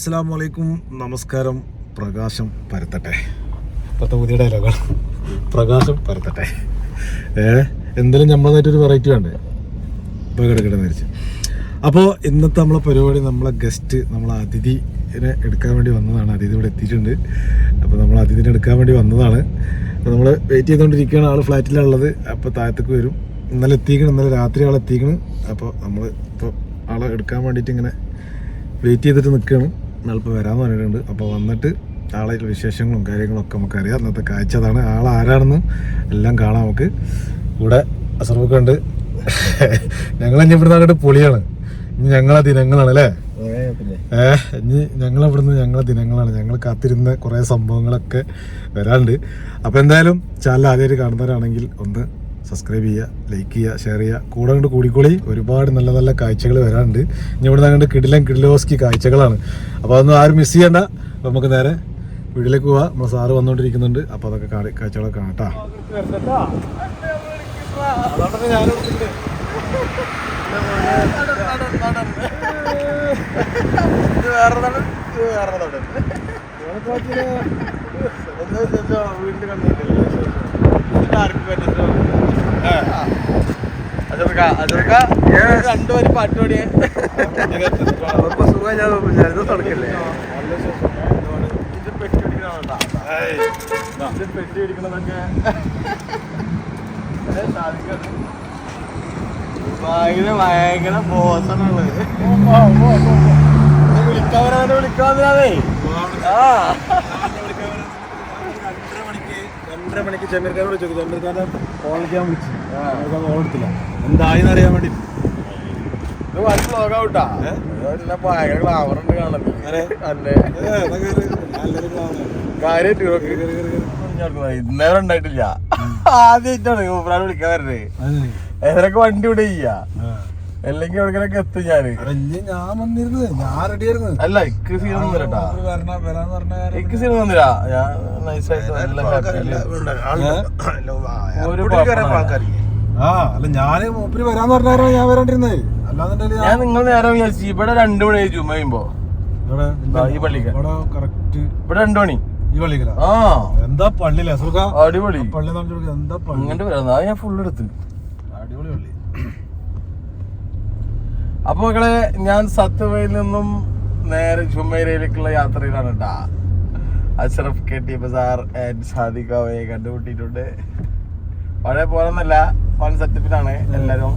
അസ്സലാമലൈക്കും, നമസ്കാരം. പ്രകാശം പരത്തട്ടെ. ഇപ്പോഴത്തെ പുതിയ ഡയലോഗാണ്, പ്രകാശം പരത്തട്ടെ. എന്തെങ്കിലും നമ്മളതായിട്ടൊരു വെറൈറ്റി വേണ്ടേ, ഇപ്പോൾ കിടക്കിട മരിച്ച്. അപ്പോൾ ഇന്നത്തെ നമ്മളെ പരിപാടി, നമ്മളെ ഗസ്റ്റ്, നമ്മളെ അതിഥിനെ എടുക്കാൻ വേണ്ടി വന്നതാണ്. അതിഥി ഇവിടെ എത്തിയിട്ടുണ്ട്. അപ്പോൾ നമ്മൾ അതിഥിനെ എടുക്കാൻ വേണ്ടി വന്നതാണ്. അപ്പോൾ നമ്മൾ വെയിറ്റ് ചെയ്തുകൊണ്ടിരിക്കുകയാണ്. ആൾ ഫ്ലാറ്റിലുള്ളത്. അപ്പോൾ താഴത്തേക്ക് വരും. ഇന്നലെ എത്തിക്കണം, ഇന്നലെ രാത്രി ആൾ എത്തിക്കണം. അപ്പോൾ നമ്മൾ ഇപ്പോൾ ആളെ എടുക്കാൻ വേണ്ടിയിട്ട് ഇങ്ങനെ വെയിറ്റ് ചെയ്തിട്ട് നിൽക്കുകയാണ്. ആളിപ്പോൾ വരാമെന്ന് പറഞ്ഞിട്ടുണ്ട്. അപ്പോൾ വന്നിട്ട് ആളായിട്ടുള്ള വിശേഷങ്ങളും കാര്യങ്ങളൊക്കെ നമുക്കറിയാം. ഇന്നത്തെ കാഴ്ച അതാണ്. ആളാരാണെന്നും എല്ലാം കാണാം നമുക്ക്. കൂടെ അസർവൊക്കെ ഉണ്ട്. ഞങ്ങളഞ്ഞ ഇവിടുന്ന് അങ്ങോട്ട് പൊളിയാണ്. ഇനി ഞങ്ങളെ ദിനങ്ങളാണ് അല്ലേ? ഇനി ഞങ്ങളിവിടുന്ന് ഞങ്ങളെ ദിനങ്ങളാണ്. ഞങ്ങൾ കാത്തിരുന്ന കുറേ സംഭവങ്ങളൊക്കെ വരാനുണ്ട്. അപ്പോൾ എന്തായാലും ചാനൽ ആദ്യമായിട്ട് കാണുന്നവരാണെങ്കിൽ ഒന്ന് സബ്സ്ക്രൈബ് ചെയ്യുക, ലൈക്ക് ചെയ്യുക, ഷെയർ ചെയ്യുക. കൂടെ അങ്ങോട്ട് കൂടിക്കോളി. ഒരുപാട് നല്ല നല്ല കാഴ്ചകൾ വരാനുണ്ട്. ഇനി ഇവിടെ അങ്ങോട്ട് കിടിലോസ്കി കാഴ്ചകളാണ്. അപ്പോൾ അതൊന്നും ആരും മിസ് ചെയ്യണ്ട. അപ്പോൾ നമുക്ക് നേരെ വീട്ടിലേക്ക് പോവാം. നമ്മൾ സാറ് വന്നുകൊണ്ടിരിക്കുന്നുണ്ട്. അപ്പോൾ അതൊക്കെ കാഴ്ചകളൊക്കെ കാണാം. രണ്ടുപേരും പാട്ടുപാടിയ സുഖം ഞാൻ തുടക്കല്ലേ. പെട്ടി പിടിക്കണതൊക്കെ ഭയങ്കര ബോസാണുള്ളത്. വിളിക്കാതെ 2:30 മണിക്ക് ചെമ്മീർക്കാരോട് ചോദിച്ചു. ചെമ്മീർക്കാരൻ ഫോൺ ചെയ്യാൻ വിളിച്ചു. ഫോൺ എടുത്തില്ല. എന്തായിന്ന് അറിയാൻ വേണ്ടി ബ്ലോഗാവൂട്ടാ. ഭയങ്കര ഗ്ലാമറുണ്ട് കാണുന്നത്. ഇന്നേരം ഉണ്ടായിട്ടില്ല. ആദ്യമായിട്ടാണ് ഊപ്പറാണ് വിളിക്കാൻ വരുന്നത്. ഏതൊക്കെ വണ്ടി ഇവിടെ ചെയ്യാ, അല്ലെങ്കിൽ എവിടെയൊക്കെ എത്തും ഞാന്. ഞാൻ വന്നിരുന്നത്, ഞാൻ റെഡി ആയിരുന്നു. അല്ല ഇക്ക് സീനൊന്നും വരട്ടാ. ഇക്ക് സീനൊന്നും വന്നില്ല. ഞാൻ നൈസായിട്ട് അല്ല ഞാന് മൂപ്പര് വരാന്ന് പറഞ്ഞായിരുന്നു. ഞാൻ വരാണ്ടിരുന്നത്. അല്ലാന്നുണ്ടെങ്കിൽ ഞാൻ നിങ്ങൾ നേരം വിചാരിച്ചു. ഇവിടെ 2 മണി ചുമ കഴിയുമ്പോ ഈ പള്ളിക്ക് കറക്റ്റ് ഇവിടെ 2 മണി ഈ പള്ളിക്കല. ആ എന്താ പള്ളിയിലെ അടിപൊളി പള്ളി എന്താ അങ്ങോട്ട് വരാം. ഞാൻ ഫുള്ള് എടുത്ത് അടിപൊളി പള്ളി. അപ്പൊ മക്കളെ, ഞാൻ സത്വയിൽ നിന്നും നേരെ ജുമൈരയിലേക്കുള്ള യാത്രയിലാണ് കേട്ടാ. അഷ്റഫ് KT ബസാർ ആൻഡ് സാദിഖാവയെ കണ്ടുമുട്ടിയിട്ടുണ്ട്. പഴയ പോലെന്നല്ല, വൺ സെറ്റപ്പിലാണ് എല്ലാരും.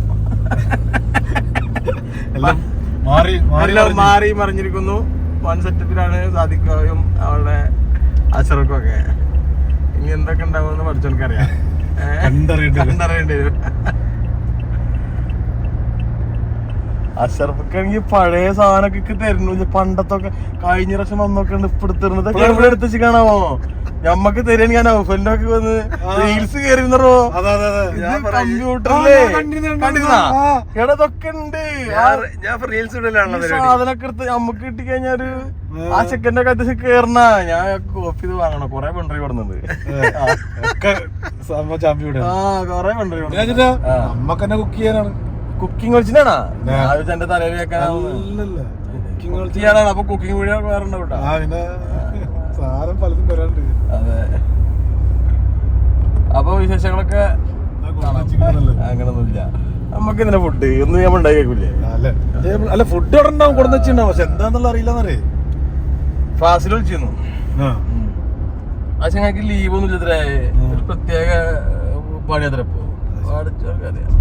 മാറി മറിഞ്ഞിരിക്കുന്നു. വൺ സെറ്റപ്പിലാണ് സാദിഖാവയും അവളുടെ അഷ്റഫും ഒക്കെ. ഇനി എന്തൊക്കെ ഉണ്ടാവുമെന്ന് പഠിച്ചോൾക്കറിയാം. കണ്ടറിയേണ്ടി വരും. അഷറഫിക്കാണെങ്കിൽ പഴയ സാധനമൊക്കെ തരുന്നു. പണ്ടത്തൊക്കെ കഴിഞ്ഞ പ്രാവശ്യം വന്നൊക്കെ ഉണ്ട്. ഇപ്പൊ എടുത്തിരുന്നത് എവിടെ എടുത്ത് കാണാമോ? ഞമ്മക്ക് തരാൻ ഞാൻ ഔഫലിന്റെ ഒക്കെ വന്ന് റീൽസ് കയറിന്നോ. കമ്പ്യൂട്ടറിലേ ഇടതൊക്കെ ഉണ്ട്. സാധനമൊക്കെ എടുത്ത് നമ്മക്ക് കിട്ടി കഴിഞ്ഞാല് ആ ചെക്കന്റെ കത്ത് കേറണ. ഞാൻ കോപ്പി ചെയ്ത് വാങ്ങണം. കൊറേ പെൺട്രി കൊടുന്നത്. കൊറേ പെൺട്രി നമ്മക്കെന്നെ കുക്ക് ചെയ്യാനാണ്. കുക്കിംഗ് കളിച്ചിട്ടാണോ എന്റെ തലയിൽ വെക്കാനാണ്? അപ്പൊ കുക്കിംഗ് വീഡിയോ വേറെ ഉണ്ടാവൂട്ടാ. അതെ. അപ്പൊ വിശേഷങ്ങളൊക്കെ അങ്ങനൊന്നുമില്ല. നമ്മക്ക് ഇതിന്റെ ഫുഡ് ഒന്നും ഞാൻ ഉണ്ടാക്കി കേൾക്കൂലേ? അല്ല ഫുഡ് അവിടെ ഉണ്ടാവും, കൊടുന്ന് വെച്ചിട്ടുണ്ടാവും. പക്ഷെ എന്താന്നുള്ള അറിയില്ലെന്നറിയേ. ഫാസിൽ വിളിച്ചിരുന്നു. ആ ചങ്ങാക്ക് ലീവ് ഒന്നും ഇല്ല. ഒരു പ്രത്യേക പണിയത്ര. ഇപ്പൊ അറിയാം.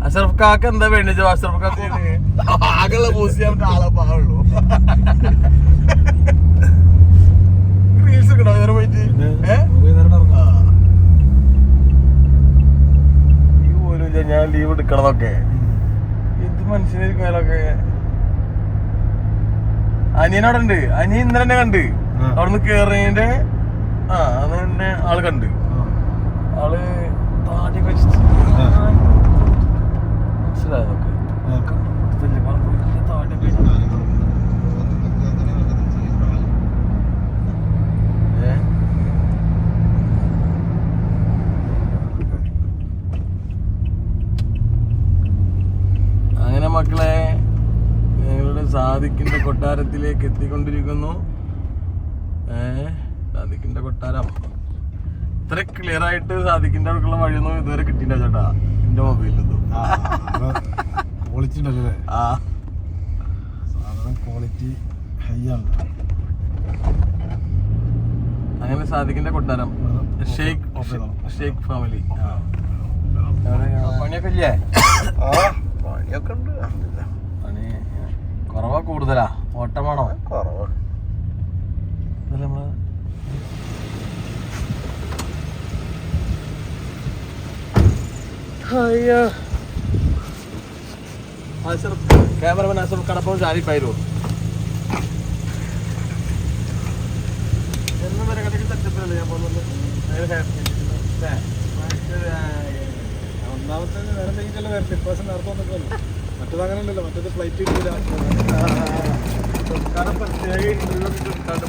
അഷറഫ് കാക്ക എന്താ വേണ്ടി? അഷറഫ് കാക്ക ആകെയുള്ള പോസ്റ്റ് ചെയ്യാൻ ആളെ പാവുള്ളൂ. റീൽസ് ഒക്കെ വേറെ പോയിട്ട് പോലും ഞാൻ ലീവ് എടുക്കണതൊക്കെ. ഇത് മനുഷ്യനെ കാലൊക്കെ. അനിയനവിടെ ഉണ്ട്. അനിയൻ ഇന്നലെ തന്നെ കണ്ട്. അവിടുന്ന് കേറിയതിന്റെ അന്ന് തന്നെ ആള് കണ്ട്. ആള് താടി വെച്ചിട്ട് മനസ്സിലായതൊക്കെ. അങ്ങനെ മക്കളെ, ഞങ്ങളുടെ സാദിഖിന്റെ കൊട്ടാരത്തിലേക്ക് എത്തിക്കൊണ്ടിരിക്കുന്നു. സാദിഖിന്റെ കൊട്ടാരം ഇത്ര ക്ലിയർ ആയിട്ട് സാദിഖിന്റെ അടുക്കുള്ള വഴിയൊന്നും ഇതുവരെ കിട്ടിയില്ല ചേട്ടാ എന്റെ മൊബൈലിൽ. ക്വാളിറ്റി ഉണ്ടല്ലേ? ആ സാധനം ക്വാളിറ്റി ഹൈ ആണ്. അങ്ങനെ സാദിഖിന്റെ കൊട്ടാരം ഷെയ്ഖ് ഫാമിലി. പണിയൊക്കെ ഇല്ലേ? പണിയൊക്കെ ഉണ്ട്. പണി കുറവാ കൂടുതലാ? ഓട്ടമാണോ? കുറവാ. നമ്മള് ക്യാമറമാൻ അസർ കടപ്പം ഷാരിഫായിരുന്നു. ഒന്നാമത്തെ വേറെ എന്തെങ്കിലും വരട്ടെ. ഇപ്രാവശ്യം നടത്താൻ നിൽക്കുമല്ലോ. മറ്റേത് അങ്ങനെ ഉണ്ടല്ലോ. മറ്റേത് ഫ്ലൈറ്റ് കിട്ടില്ല.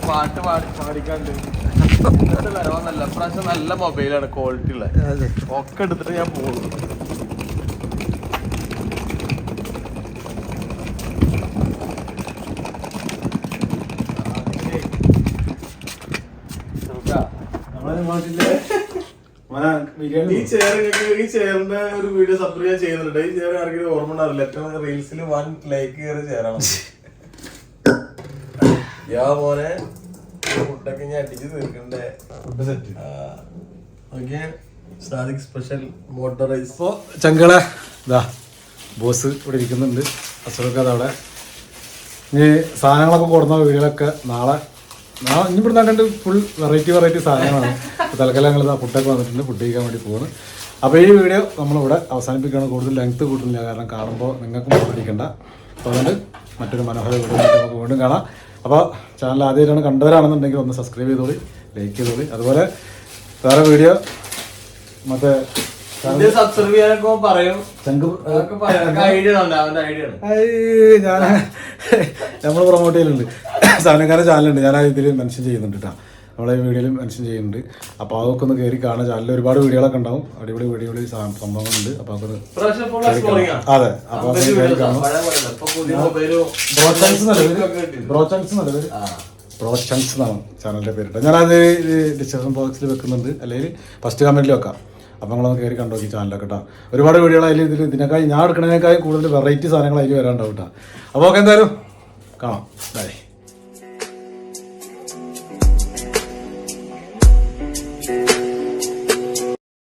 പാട്ട് പാടിക്കാണ്ട് വരവന്നല്ല. ഇപ്രാവശ്യം നല്ല മൊബൈലാണ്, ക്വാളിറ്റി ഉള്ള. ഒക്കെ എടുത്തിട്ട് ഞാൻ പോകുന്നു. ഈ ചെയറിന്റെ ഒരു വീഡിയോ സബ്സ്ക്രൈബ് ഞാൻ ചെയ്യുന്നുണ്ട്. ഈ ചെയർ ആർക്കും ഓർമ്മ ഉണ്ടാവില്ല. ഏറ്റവും റീൽസിൽ 1 ലൈക്ക് കയറി ചെയറാണ്. യാ മോനെ ഫുഡൊക്കെ ഞാൻ അടിച്ച് തീർക്കണ്ടേ. Food set. Okay, Sadiq special motorise. അപ്പോൾ ചങ്കളെ ഇതാ ബോസ് ഇവിടെ ഇരിക്കുന്നുണ്ട്. അസുഖമൊക്കെ അതവിടെ. ഇനി സാധനങ്ങളൊക്കെ കൊടുക്കുന്ന വീഡിയോകളൊക്കെ നാളെ ഇനി ഇവിടെ കണ്ട് ഫുൾ വെറൈറ്റി സാധനങ്ങളാണ്. അപ്പോൾ തൽക്കാലം ഞങ്ങൾ ഫുഡൊക്കെ വന്നിട്ടുണ്ട്. ഫുഡ് കഴിക്കാൻ വേണ്ടി പോകുന്നു. അപ്പോൾ ഈ വീഡിയോ നമ്മളിവിടെ അവസാനിപ്പിക്കുകയാണ്. കൂടുതൽ ലെങ്ത്ത് കൂട്ടുന്നില്ല, കാരണം കാണുമ്പോൾ നിങ്ങൾക്കും പഠിക്കണ്ട. അപ്പോൾ അതുകൊണ്ട് മറ്റൊരു മനോഹര വീഡിയോ നമുക്ക് വീണ്ടും കാണാം. അപ്പോൾ ചാനൽ ആദ്യമായിട്ടാണ് കണ്ടവരാണെന്നുണ്ടെങ്കിൽ ഒന്ന് സബ്സ്ക്രൈബ് ചെയ്തോളി, ലൈക്ക് ചെയ്തോളി. അതുപോലെ വേറെ വീഡിയോ മറ്റേ സബ്സ്ക്രൈബ് ചെയ്യാനൊക്കെ പറയും. ഞാൻ നമ്മൾ പ്രൊമോട്ട് ചെയ്യുന്നുണ്ട്. സാധനക്കാരുടെ ചാനലുണ്ട്, ഞാൻ ഇതിൽ മെൻഷൻ ചെയ്യുന്നുണ്ട് കേട്ടോ. നമ്മളെ വീഡിയോയിൽ മെൻഷൻ ചെയ്യുന്നുണ്ട്. അപ്പോൾ അതൊക്കെ ഒന്ന് കയറി കാണാൻ. ചാനലിൽ ഒരുപാട് വീഡിയോകളൊക്കെ ഉണ്ടാവും. അടിപൊളി സംഭവങ്ങളുണ്ട്. അപ്പോൾ അതൊക്കെ അതെ. അപ്പോൾ അത് കയറി കാണാം. ബ്രോച്ചങ്സ് എന്നാണ് ചാനലിൻ്റെ പേരിട്ട്. ഞാനത് ഡിസ്ക്രിപ്ഷൻ ബോക്സിൽ വെക്കുന്നുണ്ട്, അല്ലെങ്കിൽ ഫസ്റ്റ് കമൻറ്റിൽ വെക്കാം. അപ്പോൾ നിങ്ങളൊന്ന് കയറി കണ്ടു നോക്കി ചാനലൊക്കെ കേട്ടോ. ഒരുപാട് വീഡിയോകൾ അതിൽ ഇതിനേക്കാളും ഞാൻ എടുക്കുന്നതിനേക്കാളും കൂടുതൽ വെറൈറ്റി സാധനങ്ങൾ അതിൽ വരാണ്ടാവും കേട്ടോ. അപ്പോൾ ഓക്കെ, എന്തായാലും കാണാം.